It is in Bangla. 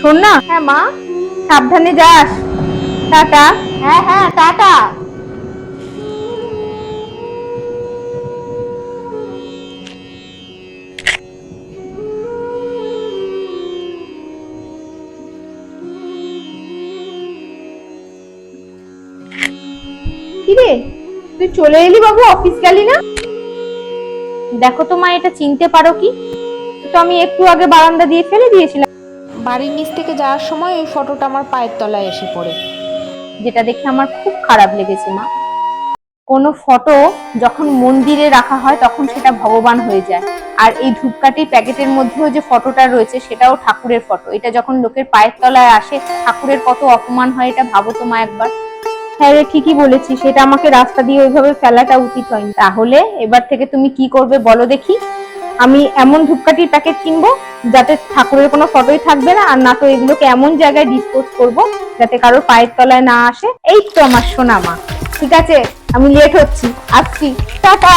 শোন না। হ্যাঁ মা। সাবধানে যাস। টাটা। হ্যাঁ হ্যাঁ, টাটা। কিরে, তুই চলে এলি বাবু? অফিস গেলি না? দেখো তো মা, এটা চিনতে পারো কি? তো আমি একটু আগে বারান্দা দিয়ে ফেলে দিয়েছিলাম। বাড়ির নিচ থেকে যাওয়ার সময় ওই ফটোটা আমার পায়ের তলায় এসে পড়ে। যেটা দেখে আমার খুব খারাপ লেগেছে মা। কোনো ফটো যখন মন্দিরে রাখা হয় তখন সেটা ভগবান হয়ে যায়, আর এই ধূপকাঠির প্যাকেটের মধ্যেও যে ফটোটা রয়েছে সেটাও ঠাকুরের ফটো। এটা যখন লোকের পায়ের তলায় আসে, ঠাকুরের কত অপমান হয়, এটা ভাবো তো মা একবার। হ্যাঁ রে, ঠিকই বলেছি, সেটা আমাকে রাস্তা দিয়ে ওইভাবে ফেলাটা উচিত হয়নি। তাহলে এবার থেকে তুমি কি করবে বলো দেখি? আমি এমন ধূপকাঠির প্যাকেট কিনবো যাতে ঠাকুরের কোনো ফটোই থাকবে না, আর না তো এগুলোকে এমন জায়গায় ডিসপোজ করবো যাতে কারোর পায়ের তলায় না আসে। এই তো আমার সোনা মা। ঠিক আছে, আমি লেট হচ্ছি, আসছি, টাটা।